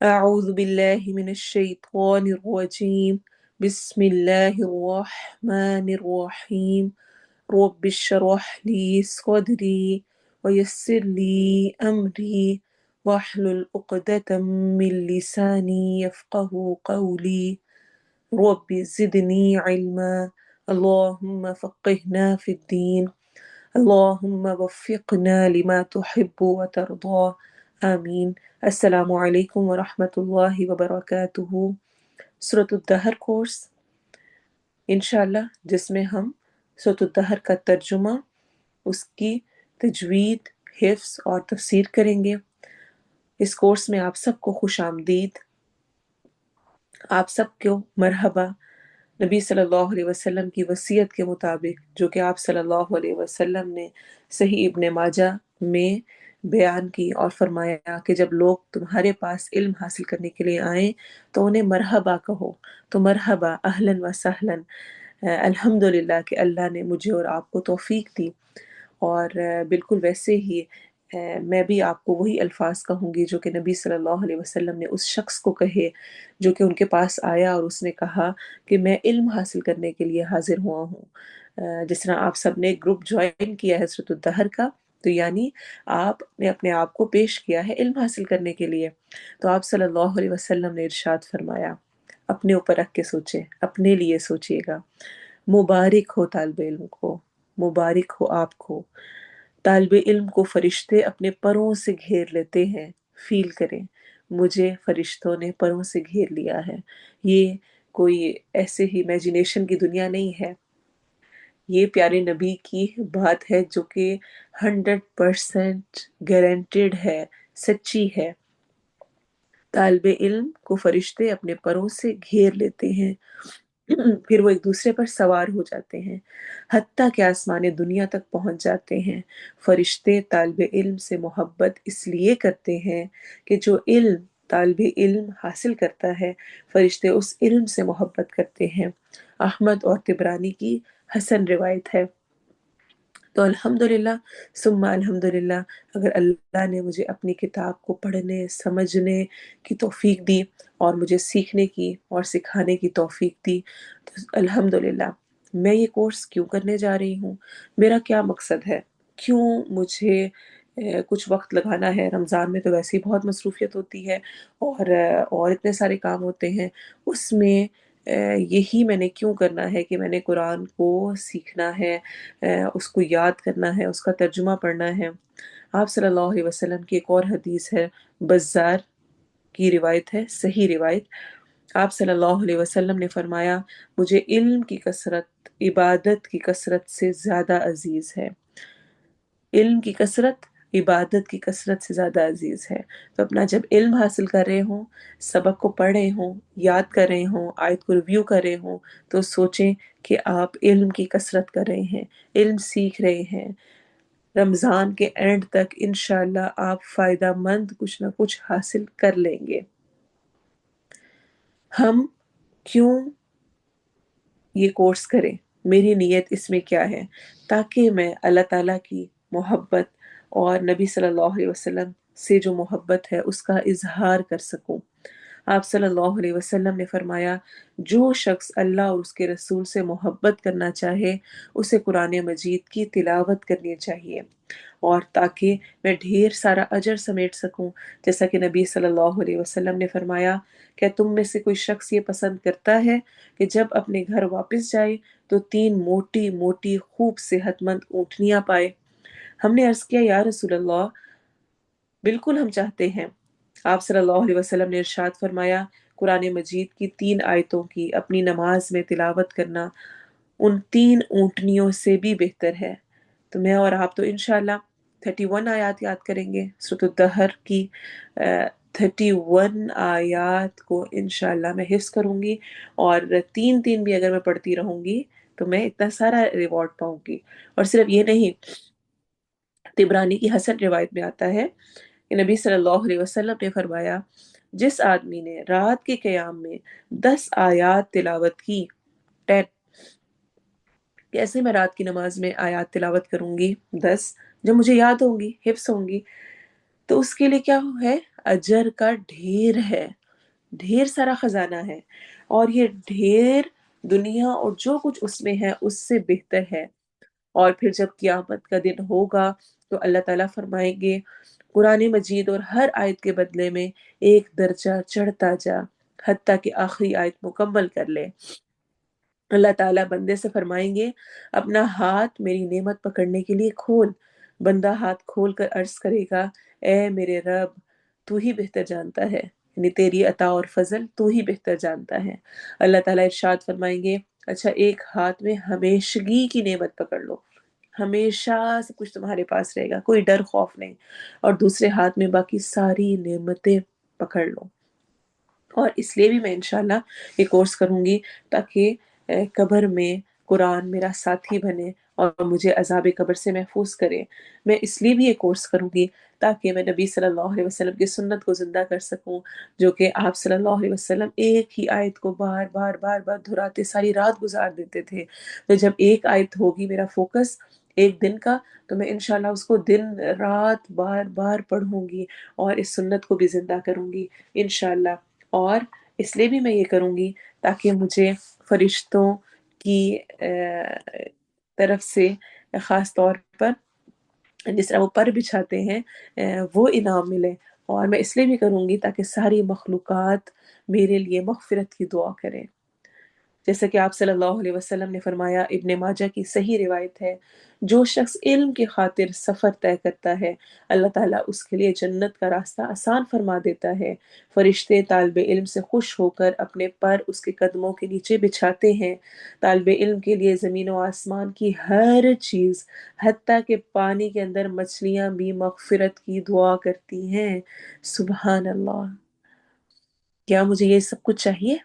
أعوذ بالله من الشيطان الرجيم. بسم الله الرحمن الرحيم. رب اشرح لي صدري ويسر لي أمري واحلل عقدة من لساني يفقه قولي. رب زدني علما. اللهم فقهنا في الدين. اللهم وفقنا لما تحب وترضى. آمین. السلام علیکم ورحمۃ اللہ وبرکاتہ. سورۃ الدہر کورس انشاءاللہ، جس میں ہم سورۃ الدہر کا ترجمہ، اس کی تجوید، حفظ اور تفسیر کریں گے۔ اس کورس میں آپ سب کو خوش آمدید، آپ سب کو مرحبا۔ نبی صلی اللہ علیہ وسلم کی وصیت کے مطابق، جو کہ آپ صلی اللہ علیہ وسلم نے صحیح ابن ماجہ میں بیان کی اور فرمایا کہ جب لوگ تمہارے پاس علم حاصل کرنے کے لیے آئیں تو انہیں مرحبا کہو۔ تو مرحبا، اہلاً و سہلاً، الحمدللہ کہ اللہ نے مجھے اور آپ کو توفیق دی، اور بالکل ویسے ہی میں بھی آپ کو وہی الفاظ کہوں گی جو کہ نبی صلی اللہ علیہ وسلم نے اس شخص کو کہے جو کہ ان کے پاس آیا اور اس نے کہا کہ میں علم حاصل کرنے کے لیے حاضر ہوا ہوں۔ جس طرح آپ سب نے گروپ جوائن کیا ہے سورۃ الدہر کا، تو یعنی آپ نے اپنے آپ کو پیش کیا ہے علم حاصل کرنے کے لیے۔ تو آپ صلی اللہ علیہ وسلم نے ارشاد فرمایا، اپنے اوپر رکھ کے سوچیں، اپنے لیے سوچئے گا، مبارک ہو طالب علم کو، مبارک ہو آپ کو۔ طالب علم کو فرشتے اپنے پروں سے گھیر لیتے ہیں۔ فیل کریں، مجھے فرشتوں نے پروں سے گھیر لیا ہے۔ یہ کوئی ایسے ہی امیجینیشن کی دنیا نہیں ہے، یہ پیارے نبی کی بات ہے جو کہ 100% گارنٹیڈ ہے، سچی ہے۔ طالب علم کو فرشتے اپنے پروں سے گھیر لیتے ہیں، پھر وہ ایک دوسرے پر سوار ہو جاتے ہیں، حتیٰ کہ آسمان دنیا تک پہنچ جاتے ہیں۔ فرشتے طالب علم سے محبت اس لیے کرتے ہیں کہ جو علم طالب علم حاصل کرتا ہے، فرشتے اس علم سے محبت کرتے ہیں۔ احمد اور طبرانی کی حسن روایت ہے۔ تو الحمدللہ ثم الحمدللہ، اگر اللہ نے مجھے اپنی کتاب کو پڑھنے سمجھنے کی توفیق دی اور مجھے سیکھنے کی اور سکھانے کی توفیق دی، تو الحمدللہ۔ میں یہ کورس کیوں کرنے جا رہی ہوں، میرا کیا مقصد ہے، کیوں مجھے کچھ وقت لگانا ہے؟ رمضان میں تو ویسے ہی بہت مصروفیت ہوتی ہے، اور اتنے سارے کام ہوتے ہیں، اس میں یہی میں نے کیوں کرنا ہے کہ میں نے قرآن کو سیکھنا ہے، اس کو یاد کرنا ہے، اس کا ترجمہ پڑھنا ہے۔ آپ صلی اللہ علیہ وسلم کی ایک اور حدیث ہے، بزار کی روایت ہے، صحیح روایت۔ آپ صلی اللہ علیہ وسلم نے فرمایا، مجھے علم کی کثرت عبادت کی کثرت سے زیادہ عزیز ہے۔ علم کی کثرت عبادت کی کثرت سے زیادہ عزیز ہے۔ تو اپنا جب علم حاصل کر رہے ہوں، سبق کو پڑھ رہے ہوں، یاد کر رہے ہوں، آیت کو ریویو کر رہے ہوں، تو سوچیں کہ آپ علم کی کثرت کر رہے ہیں، علم سیکھ رہے ہیں۔ رمضان کے اینڈ تک انشاءاللہ آپ فائدہ مند کچھ نہ کچھ حاصل کر لیں گے۔ ہم کیوں یہ کورس کریں، میری نیت اس میں کیا ہے؟ تاکہ میں اللہ تعالیٰ کی محبت اور نبی صلی اللہ علیہ وسلم سے جو محبت ہے اس کا اظہار کر سکوں۔ آپ صلی اللہ علیہ وسلم نے فرمایا، جو شخص اللہ اور اس کے رسول سے محبت کرنا چاہے اسے قرآن مجید کی تلاوت کرنی چاہیے، اور تاکہ میں ڈھیر سارا اجر سمیٹ سکوں، جیسا کہ نبی صلی اللہ علیہ وسلم نے فرمایا، کہ تم میں سے کوئی شخص یہ پسند کرتا ہے کہ جب اپنے گھر واپس جائے تو 3 موٹی موٹی خوب صحت مند اونٹنیاں پائے؟ ہم نے عرض کیا، یا رسول اللہ، بالکل ہم چاہتے ہیں۔ آپ صلی اللہ علیہ وسلم نے ارشاد فرمایا، قرآن مجید کی 3 آیتوں کی اپنی نماز میں تلاوت کرنا ان 3 اونٹنیوں سے بھی بہتر ہے۔ تو میں اور آپ تو انشاءاللہ 31 آیات یاد کریں گے، سورۃ الدہر کی 31 آیات کو انشاءاللہ میں حفظ کروں گی، اور 3 بھی اگر میں پڑھتی رہوں گی تو میں اتنا سارا ریوارڈ پاؤں گی۔ اور صرف یہ نہیں، طبرانی کی حسن روایت میں آتا ہے کہ نبی صلی اللہ علیہ وسلم نے فرمایا، جس آدمی نے رات کے قیام میں 10 آیات تلاوت کی، 10، کیسے میں رات کی نماز میں آیات تلاوت کروں گی 10 جب مجھے یاد ہوں گی، حفظ ہوں گی، تو اس کے لیے کیا ہے؟ اجر کا ڈھیر ہے، ڈھیر سارا خزانہ ہے، اور یہ ڈھیر دنیا اور جو کچھ اس میں ہے اس سے بہتر ہے۔ اور پھر جب قیامت کا دن ہوگا تو اللہ تعالیٰ فرمائیں گے قرآن مجید اور ہر آیت کے بدلے میں ایک درجہ چڑھتا جا حتیٰ کہ آخری آیت مکمل کر لے۔ اللہ تعالیٰ بندے سے فرمائیں گے اپنا ہاتھ میری نعمت پکڑنے کے لیے کھول۔ بندہ ہاتھ کھول کر عرض کرے گا اے میرے رب، تو ہی بہتر جانتا ہے، یعنی تیری عطا اور فضل تو ہی بہتر جانتا ہے۔ اللہ تعالیٰ ارشاد فرمائیں گے اچھا ایک ہاتھ میں ہمیشگی کی نعمت پکڑ لو، ہمیشہ سب کچھ تمہارے پاس رہے گا، کوئی ڈر خوف نہیں، اور دوسرے ہاتھ میں باقی ساری نعمتیں پکڑ لو۔ اور اس لیے بھی میں انشاءاللہ یہ کورس کروں گی تاکہ قبر میں قرآن میرا ساتھی بنے اور مجھے عذاب قبر سے محفوظ کرے۔ میں اس لیے بھی یہ کورس کروں گی تاکہ میں نبی صلی اللہ علیہ وسلم کی سنت کو زندہ کر سکوں، جو کہ آپ صلی اللہ علیہ وسلم ایک ہی آیت کو بار بار بار بار دہراتے ساری رات گزار دیتے تھے۔ تو جب ایک آیت ہوگی میرا فوکس ایک دن کا، تو میں انشاءاللہ اس کو دن رات بار بار پڑھوں گی اور اس سنت کو بھی زندہ کروں گی انشاءاللہ۔ اور اس لیے بھی میں یہ کروں گی تاکہ مجھے فرشتوں کی طرف سے خاص طور پر جس طرح وہ پر بچھاتے ہیں وہ انعام ملے۔ اور میں اس لیے بھی کروں گی تاکہ ساری مخلوقات میرے لیے مغفرت کی دعا کریں، جیسا کہ آپ صلی اللہ علیہ وسلم نے فرمایا، ابن ماجہ کی صحیح روایت ہے، جو شخص علم کی خاطر سفر طے کرتا ہے اللہ تعالیٰ اس کے لیے جنت کا راستہ آسان فرما دیتا ہے۔ فرشتے طالب علم سے خوش ہو کر اپنے پر اس کے قدموں کے نیچے بچھاتے ہیں۔ طالب علم کے لیے زمین و آسمان کی ہر چیز حتیٰ کہ پانی کے اندر مچھلیاں بھی مغفرت کی دعا کرتی ہیں۔ سبحان اللہ! کیا مجھے یہ سب کچھ چاہیے؟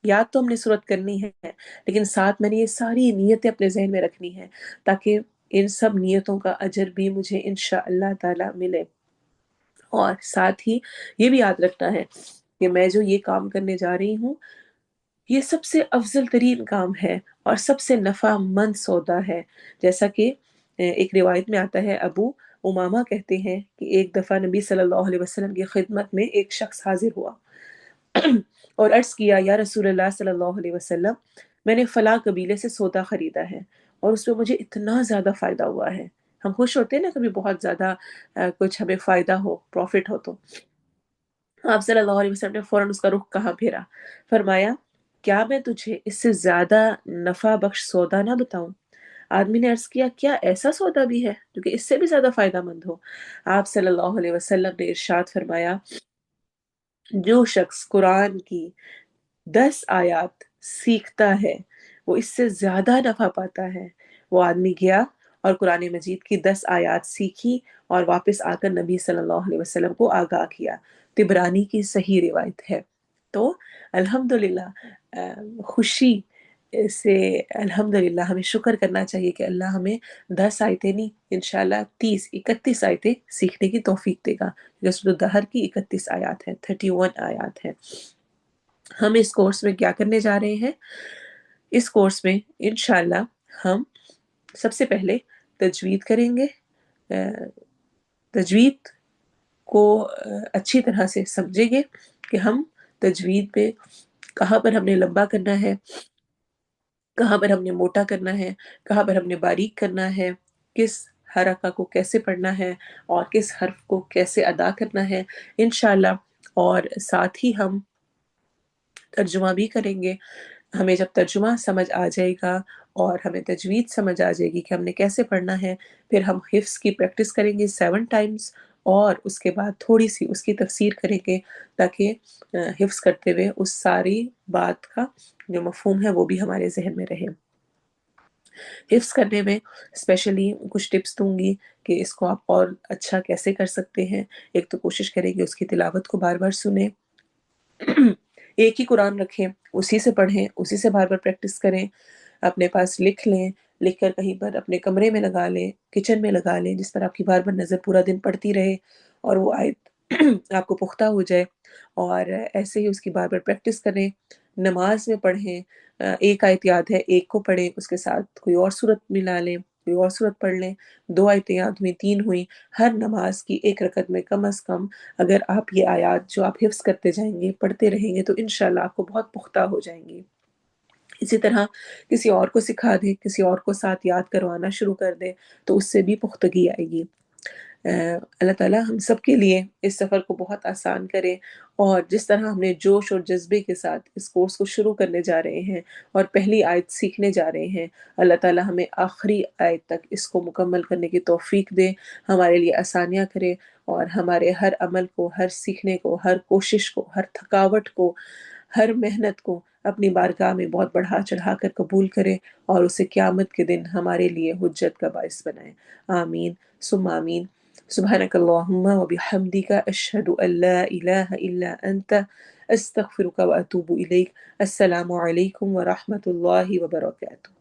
یاد تو ہم نے صورت کرنی ہے، لیکن ساتھ میں نے یہ ساری نیتیں اپنے ذہن میں رکھنی ہیں تاکہ ان سب نیتوں کا اجر بھی مجھے انشاءاللہ تعالی ملے۔ اور ساتھ ہی یہ بھی یاد رکھنا ہے کہ میں جو یہ کام کرنے جا رہی ہوں یہ سب سے افضل ترین کام ہے اور سب سے نفع مند سودا ہے۔ جیسا کہ ایک روایت میں آتا ہے، ابو امامہ کہتے ہیں کہ ایک دفعہ نبی صلی اللہ علیہ وسلم کی خدمت میں ایک شخص حاضر ہوا اور عرض کیا یا رسول اللہ صلی اللہ علیہ وسلم، میں نے فلاں قبیلے سے سودا خریدا ہے اور اس میں مجھے اتنا زیادہ فائدہ ہوا ہے۔ ہم خوش ہوتے ہیں نا کبھی بہت زیادہ کچھ ہمیں فائدہ ہو، پروفٹ ہو، تو آپ صلی اللہ علیہ وسلم نے فوراً اس کا رخ کہاں پھیرا، فرمایا کیا میں تجھے اس سے زیادہ نفع بخش سودا نہ بتاؤں؟ آدمی نے عرض کیا کیا ایسا سودا بھی ہے جو کہ اس سے بھی زیادہ فائدہ مند ہو؟ آپ صلی اللہ علیہ وسلم نے ارشاد فرمایا جو شخص قرآن کی 10 آیات سیکھتا ہے وہ اس سے زیادہ نفع پاتا ہے۔ وہ آدمی گیا اور قرآن مجید کی 10 آیات سیکھی اور واپس آ کر نبی صلی اللہ علیہ وسلم کو آگاہ کیا۔ طبرانی کی صحیح روایت ہے۔ تو الحمدللہ خوشی سے الحمدللہ ہمیں شکر کرنا چاہیے کہ اللہ ہمیں 10 آیتیں نہیں انشاءاللہ 31 آیتیں سیکھنے کی توفیق دے گا، کیونکہ سورۃ الدہر کی 31 آیات ہیں، 31 آیات ہیں۔ ہم اس کورس میں کیا کرنے جا رہے ہیں؟ اس کورس میں انشاءاللہ ہم سب سے پہلے تجوید کریں گے۔ تجوید کو اچھی طرح سے سمجھیں گے کہ ہم تجوید میں کہاں پر ہم نے لمبا کرنا ہے، کہاں پر ہم نے موٹا کرنا ہے، کہاں پر ہم نے باریک کرنا ہے، کس حرکہ کو کیسے پڑھنا ہے اور کس حرف کو کیسے ادا کرنا ہے انشاءاللہ۔ اور ساتھ ہی ہم ترجمہ بھی کریں گے۔ ہمیں جب ترجمہ سمجھ آ جائے گا اور ہمیں تجوید سمجھ آ جائے گی کہ ہم نے کیسے پڑھنا ہے، پھر ہم حفظ کی پریکٹس کریں گے 7 ٹائمز، اور اس کے بعد تھوڑی سی اس کی تفسیر کریں گے تاکہ حفظ کرتے ہوئے اس ساری بات کا جو مفہوم ہے وہ بھی ہمارے ذہن میں رہے۔ حفظ کرنے میں اسپیشلی کچھ ٹپس دوں گی کہ اس کو آپ اور اچھا کیسے کر سکتے ہیں۔ ایک تو کوشش کریں کہ اس کی تلاوت کو بار بار سنیں، ایک ہی قرآن رکھیں، اسی سے پڑھیں، اسی سے بار بار پریکٹس کریں، اپنے پاس لکھ لیں، لکھ کر کہیں پر اپنے کمرے میں لگا لیں، کچن میں لگا لیں، جس پر آپ کی بار بار نظر پورا دن پڑتی رہے اور وہ آیت آپ کو پختہ ہو جائے، اور ایسے ہی اس کی بار بار پریکٹس کریں۔ نماز میں پڑھیں، ایک آیت یاد ہے ایک کو پڑھیں، اس کے ساتھ کوئی اور صورت ملا لیں، کوئی اور صورت پڑھ لیں، 2 آیتیں یاد ہوئیں، 3 ہوئیں، ہر نماز کی ایک رکعت میں کم از کم اگر آپ یہ آیات جو آپ حفظ کرتے جائیں گے، پڑھتے رہیں گے، تو انشاءاللہ آپ کو بہت پختہ ہو جائیں گی۔ اسی طرح کسی اور کو سکھا دیں، کسی اور کو ساتھ یاد کروانا شروع کر دیں، تو اس سے بھی پختگی آئے گی۔ اللہ تعالیٰ ہم سب کے لیے اس سفر کو بہت آسان کرے، اور جس طرح ہم نے جوش اور جذبے کے ساتھ اس کورس کو شروع کرنے جا رہے ہیں اور پہلی آیت سیکھنے جا رہے ہیں، اللہ تعالیٰ ہمیں آخری آیت تک اس کو مکمل کرنے کی توفیق دے، ہمارے لیے آسانیاں کرے، اور ہمارے ہر عمل کو، ہر سیکھنے کو، ہر کوشش کو، ہر تھکاوٹ کو، ہر محنت کو اپنی بارگاہ میں بہت بڑھا چڑھا کر قبول کرے، اور اسے قیامت کے دن ہمارے لیے حجت کا باعث بنائے۔ آمین ثم آمین۔ سبحانک اللہم و بحمدک، اشہد ان لا الہ الا انت، استغفرک و اتوب الیک۔ السلام علیکم ورحمۃ اللہ وبرکاتہ۔